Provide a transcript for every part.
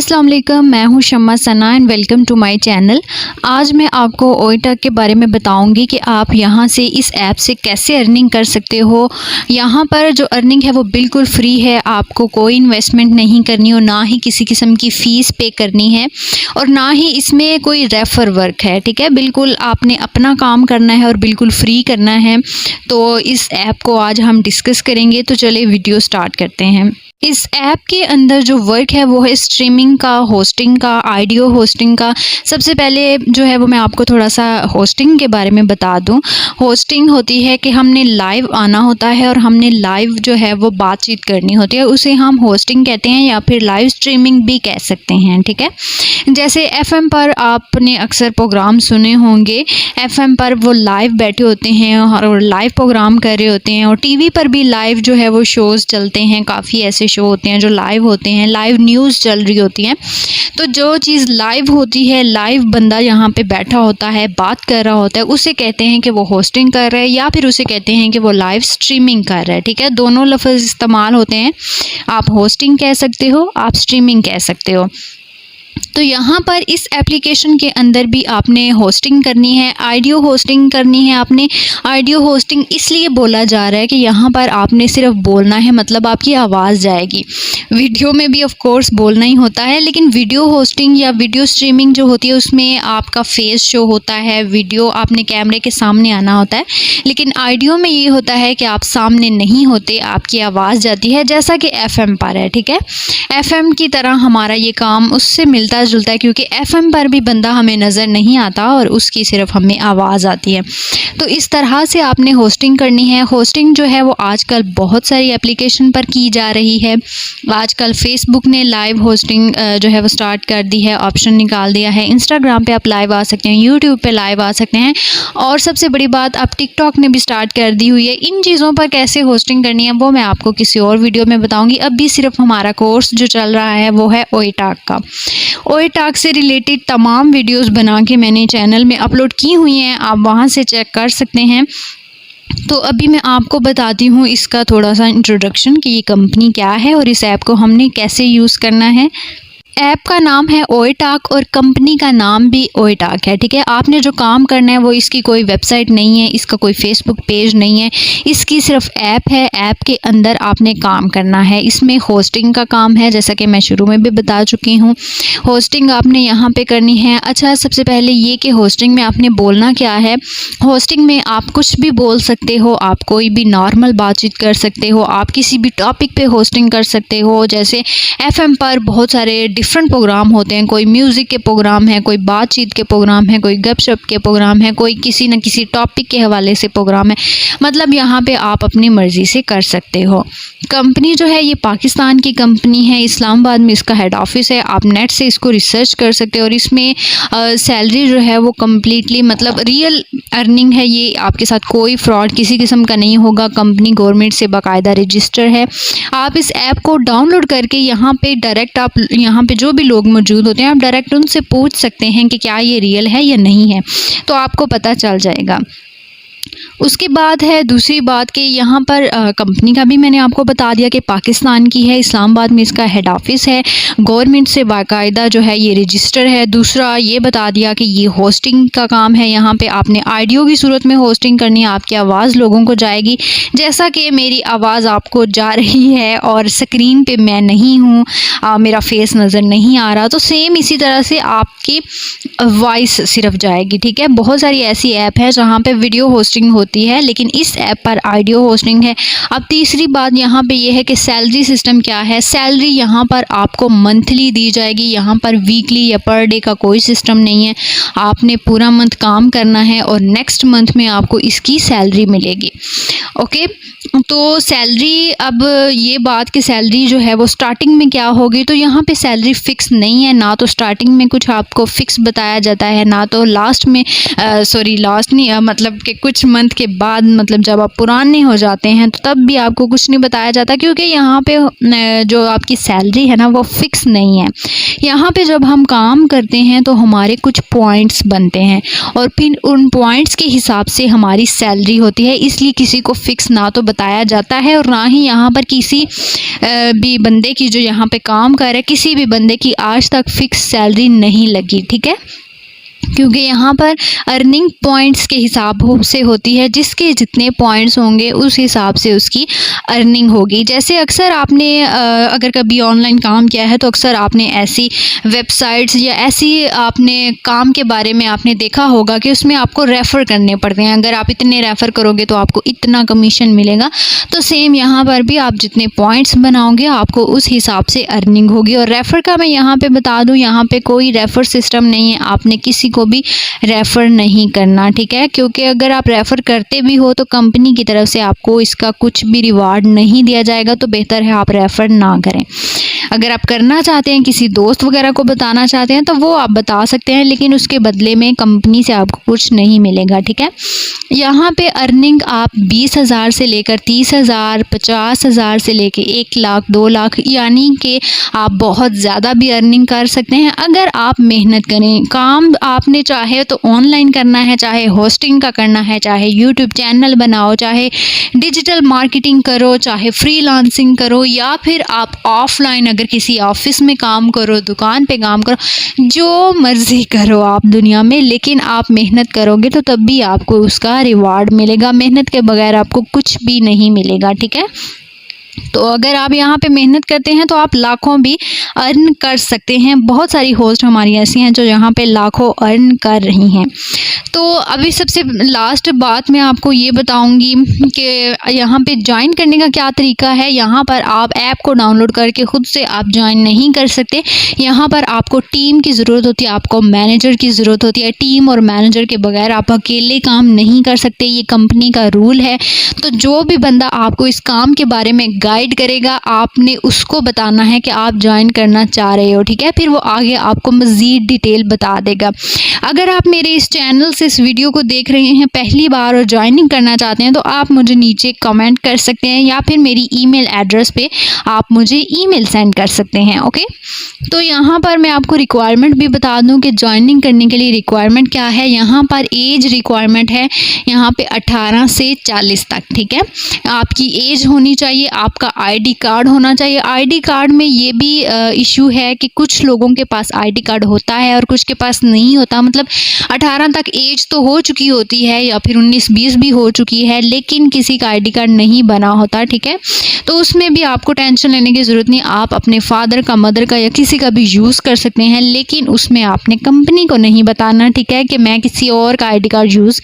अस्सलाम वालेकुम, मैं हूं Shamma Sana and welcome to my channel. आज मैं आपको ओएटक के बारे में बताऊंगी कि आप यहां से इस ऐप से कैसे अर्निंग कर सकते हो। यहां पर जो अर्निंग है वो बिल्कुल फ्री है, आपको कोई इन्वेस्टमेंट नहीं करनी हो, ना ही किसी किस्म की फ़ीस पे करनी है और ना ही इसमें कोई रेफ़र वर्क है। ठीक है, बिल्कुल आपने अपना काम करना है और बिल्कुल फ्री करना है। तो इस ऐप को आज हम डिस्कस करेंगे, तो चलिए वीडियो स्टार्ट करते हैं। इस ऐप के अंदर जो वर्क है वो है स्ट्रीमिंग का, होस्टिंग का, ऑडियो होस्टिंग का। सबसे पहले जो है वो मैं आपको थोड़ा सा होस्टिंग के बारे में बता दूं। होस्टिंग होती है कि हमने लाइव आना होता है और हमने लाइव जो है वो बातचीत करनी होती है, उसे हम होस्टिंग कहते हैं या फिर लाइव स्ट्रीमिंग भी कह सकते हैं। ठीक है, जैसे एफएम पर आपने अक्सर प्रोग्राम सुने होंगे, एफएम पर वो लाइव बैठे होते हैं और लाइव प्रोग्राम कर रहे होते हैं, और टीवी पर भी लाइव जो है वो शोज़ चलते हैं। काफ़ी ऐसे शो होते हैं जो लाइव होते हैं, लाइव न्यूज़ चल रही होती हैं। तो जो चीज़ लाइव होती है, लाइव बंदा यहाँ पे बैठा होता है, बात कर रहा होता है, उसे कहते हैं कि वो होस्टिंग कर रहा है या फिर उसे कहते हैं कि वो लाइव स्ट्रीमिंग कर रहा है। ठीक है, दोनों लफ्ज़ इस्तेमाल होते हैं। आप होस्टिंग कह सकते हो, आप स्ट्रीमिंग कह सकते हो। तो यहाँ पर इस एप्लीकेशन के अंदर भी आपने होस्टिंग करनी है, ऑडियो होस्टिंग करनी है। आपने ऑडियो होस्टिंग इसलिए बोला जा रहा है कि यहाँ पर आपने सिर्फ बोलना है, मतलब आपकी आवाज़ जाएगी। वीडियो में भी ऑफ कोर्स बोलना ही होता है, लेकिन वीडियो होस्टिंग या वीडियो स्ट्रीमिंग जो होती है उसमें आपका फेस शो होता है, वीडियो आपने कैमरे के सामने आना होता है। लेकिन ऑडियो में ये होता है कि आप सामने नहीं होते, आपकी आवाज़ जाती है, जैसा कि एफएम पर है। ठीक है, एफएम की तरह हमारा ये काम उससे मिलता जुलता है, क्योंकि एफएम पर भी बंदा हमें नज़र नहीं आता और उसकी सिर्फ हमें आवाज़ आती है। तो इस तरह से आपने होस्टिंग करनी है। होस्टिंग जो है वो आजकल बहुत सारी एप्लीकेशन पर की जा रही है। आजकल फेसबुक ने लाइव होस्टिंग जो है वो स्टार्ट कर दी है, ऑप्शन निकाल दिया है। इंस्टाग्राम पे आप लाइव आ सकते हैं, यूट्यूब पे लाइव आ सकते हैं, और सबसे बड़ी बात अब टिकटॉक ने भी स्टार्ट कर दी हुई है। इन चीज़ों पर कैसे होस्टिंग करनी है वो मैं आपको किसी और वीडियो में बताऊँगी। अभी सिर्फ हमारा कोर्स जो चल रहा है वो है ओएटक का। ओएटक से रिलेटेड तमाम वीडियोस बना के मैंने चैनल में अपलोड की हुई हैं, आप वहां से चेक कर सकते हैं। तो अभी मैं आपको बताती हूँ इसका थोड़ा सा इंट्रोडक्शन कि ये कंपनी क्या है और इस ऐप को हमने कैसे यूज़ करना है। ऐप का नाम है ओएटक और कंपनी का नाम भी ओएटक है। ठीक है, आपने जो काम करना है वो, इसकी कोई वेबसाइट नहीं है, इसका कोई फेसबुक पेज नहीं है, इसकी सिर्फ ऐप है। ऐप के अंदर आपने काम करना है। इसमें होस्टिंग का काम है, जैसा कि मैं शुरू में भी बता चुकी हूँ। होस्टिंग आपने यहाँ पे करनी है। अच्छा, सबसे पहले ये कि होस्टिंग में आपने बोलना क्या है। होस्टिंग में आप कुछ भी बोल सकते हो, आप कोई भी नॉर्मल बातचीत कर सकते हो, आप किसी भी टॉपिक पे होस्टिंग कर सकते हो। जैसे एफएम पर बहुत सारे डिफरेंट प्रोग्राम होते हैं, कोई म्यूज़िक के प्रोग्राम है, कोई बातचीत के प्रोग्राम है, कोई गपशप के प्रोग्राम है, कोई किसी न किसी टॉपिक के हवाले से प्रोग्राम है। मतलब यहाँ पे आप अपनी मर्ज़ी से कर सकते हो। कंपनी जो है ये पाकिस्तान की कंपनी है, इस्लामाबाद में इसका हेड ऑफिस है। आप नेट से इसको रिसर्च कर सकते हो और इसमें सैलरी जो है वो कम्प्लीटली मतलब रियल अर्निंग है। ये आपके साथ कोई फ्रॉड किसी किस्म का नहीं होगा। कंपनी गवर्नमेंट से बाकायदा रजिस्टर है। आप इस ऐप को डाउनलोड करके यहाँ पे डायरेक्ट आप यहाँ पे जो भी लोग मौजूद होते हैं आप डायरेक्ट उनसे पूछ सकते हैं कि क्या ये रियल है या नहीं है, तो आपको पता चल जाएगा। उसके बाद है दूसरी बात कि यहाँ पर कंपनी का भी मैंने आपको बता दिया कि पाकिस्तान की है, इस्लामाबाद में इसका हेड ऑफिस है, गवर्नमेंट से बाकायदा जो है ये रजिस्टर है। दूसरा ये बता दिया कि ये होस्टिंग का काम है। यहाँ पे आपने ऑडियो की सूरत में होस्टिंग करनी है, आपकी आवाज़ लोगों को जाएगी, जैसा कि मेरी आवाज़ आपको जा रही है और स्क्रीन पे मैं नहीं हूँ, मेरा फेस नज़र नहीं आ रहा, तो सेम इसी तरह से आपकी वॉइस सिर्फ जाएगी। ठीक है, बहुत सारी ऐसी ऐप है जहाँ पे वीडियो होस्टिंग होती है, लेकिन इस ऐप पर ऑडियो होस्टिंग है। अब तीसरी बात यहाँ पे ये है कि सैलरी सिस्टम क्या है। सैलरी यहाँ पर आपको मंथली दी जाएगी, यहाँ पर वीकली या पर डे का कोई सिस्टम नहीं है। आपने पूरा मंथ काम करना है और नेक्स्ट मंथ में आपको इसकी सैलरी मिलेगी। ओके, तो सैलरी, अब ये बात कि सैलरी जो है वो स्टार्टिंग में क्या होगी, तो यहाँ पे सैलरी फ़िक्स नहीं है। ना तो स्टार्टिंग में कुछ आपको फ़िक्स बताया जाता है, ना तो लास्ट में लास्ट नहीं, मतलब कि कुछ कुछ मंथ के बाद, मतलब जब आप पुराने हो जाते हैं तो तब भी आपको कुछ नहीं बताया जाता, क्योंकि यहाँ पे जो आपकी सैलरी है ना वो फिक्स नहीं है। यहाँ पे जब हम काम करते हैं तो हमारे कुछ पॉइंट्स बनते हैं और फिर उन पॉइंट्स के हिसाब से हमारी सैलरी होती है, इसलिए किसी को फिक्स ना तो बताया जाता है और ना ही यहाँ पर किसी भी बंदे की, जो यहाँ पे काम कर रहा है, किसी भी बंदे की आज तक फिक्स सैलरी नहीं लगी, ठीक है। क्योंकि यहाँ पर अर्निंग पॉइंट्स के हिसाब से होती है, जिसके जितने पॉइंट्स होंगे उस हिसाब से उसकी अर्निंग होगी। जैसे अक्सर आपने अगर कभी ऑनलाइन काम किया है तो अक्सर आपने ऐसी वेबसाइट्स या ऐसी आपने काम के बारे में आपने देखा होगा कि उसमें आपको रेफ़र करने पड़ते हैं। अगर आप इतने रेफ़र करोगे तो आपको इतना कमीशन मिलेगा। तो सेम यहाँ पर भी आप जितने पॉइंट्स बनाओगे आपको उस हिसाब से अर्निंग होगी। और रेफ़र का मैं यहाँ पे बता दूँ, यहाँ पे कोई रेफ़र सिस्टम नहीं है, आपने किसी को भी रेफ़र नहीं करना, ठीक है। क्योंकि अगर आप रेफ़र करते भी हो तो कंपनी की तरफ से आपको इसका कुछ भी रिवार्ड नहीं दिया जाएगा, तो बेहतर है आप रेफ़र ना करें। अगर आप करना चाहते हैं, किसी दोस्त वगैरह को बताना चाहते हैं तो वो आप बता सकते हैं, लेकिन उसके बदले में कंपनी से आपको कुछ नहीं मिलेगा, ठीक है। यहाँ पे अर्निंग आप 20,000 से लेकर 30,000, 50,000 से लेकर 1 लाख, 2 लाख, यानी कि आप बहुत ज़्यादा भी अर्निंग कर सकते हैं अगर आप मेहनत करें। काम आपने चाहे तो ऑनलाइन करना है, चाहे होस्टिंग का करना है, चाहे यूट्यूब चैनल बनाओ, चाहे डिजिटल मार्केटिंग करो, चाहे फ्रीलांसिंग करो, या फिर आप ऑफलाइन अगर किसी ऑफिस में काम करो, दुकान पे काम करो, जो मर्ज़ी करो आप दुनिया में, लेकिन आप मेहनत करोगे तो तब भी आपको उसका रिवार्ड मिलेगा। मेहनत के बगैर आपको कुछ भी नहीं मिलेगा, ठीक है। तो अगर आप यहाँ पे मेहनत करते हैं तो आप लाखों भी अर्न कर सकते हैं। बहुत सारी होस्ट हमारी ऐसी हैं जो यहाँ पे लाखों अर्न कर रही हैं। तो अभी सबसे लास्ट बात मैं आपको ये बताऊंगी कि यहाँ पे ज्वाइन करने का क्या तरीका है। यहाँ पर आप ऐप को डाउनलोड करके ख़ुद से आप ज्वाइन नहीं कर सकते। यहाँ पर आपको टीम की ज़रूरत होती है, आपको मैनेजर की ज़रूरत होती है। टीम और मैनेजर के बगैर आप अकेले काम नहीं कर सकते, ये कंपनी का रूल है। तो जो भी बंदा आपको इस काम के बारे में गाइड करेगा, आपने उसको बताना है कि आप ज्वाइन करना चाह रहे हो, ठीक है। फिर वो आगे आपको मज़ीद डिटेल बता देगा। अगर आप मेरे इस चैनल से इस वीडियो को देख रहे हैं पहली बार और ज्वाइनिंग करना चाहते हैं तो आप मुझे नीचे कमेंट कर सकते हैं, या फिर मेरी ईमेल एड्रेस पे आप मुझे ईमेल सेंड कर सकते हैं, ओके। तो यहाँ पर मैं आपको रिक्वायरमेंट भी बता दूँ कि ज्वाइनिंग करने के लिए रिक्वायरमेंट क्या है। यहाँ पर एज रिक्वायरमेंट है यहाँ पे 18 से 40 तक, ठीक है। आपकी एज होनी चाहिए, आपका आईडी कार्ड होना चाहिए। आईडी कार्ड में ये भी इशू है कि कुछ लोगों के पास आईडी कार्ड होता है और कुछ के पास नहीं होता। मतलब 18 तक एज तो हो चुकी होती है या फिर 19-20 भी हो चुकी है, लेकिन किसी का आईडी कार्ड नहीं बना होता, ठीक है। तो उसमें भी आपको टेंशन लेने की ज़रूरत नहीं, आप अपने फादर का, मदर का या किसी का भी यूज़ कर सकते हैं, लेकिन उसमें आपने कंपनी को नहीं बताना, ठीक है, कि मैं किसी और का आईडी कार्ड यूज़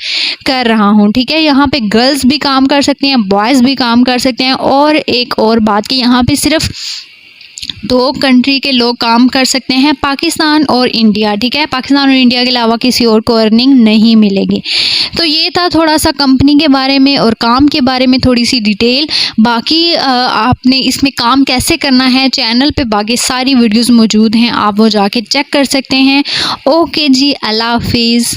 कर रहा हूँ, ठीक है। यहाँ पे गर्ल्स भी काम कर सकते हैं, बॉयज़ भी काम कर सकते हैं। और एक और बात कि यहाँ पे सिर्फ 2 कंट्री के लोग काम कर सकते हैं, पाकिस्तान और इंडिया, ठीक है। पाकिस्तान और इंडिया के अलावा किसी और को अर्निंग नहीं मिलेगी। तो ये था थोड़ा सा कंपनी के बारे में और काम के बारे में थोड़ी सी डिटेल। बाकी आपने इसमें काम कैसे करना है, चैनल पे बाकी सारी वीडियोस मौजूद हैं, आप वो जाके चेक कर सकते हैं। ओके जी, अल्लाह हाफिज़।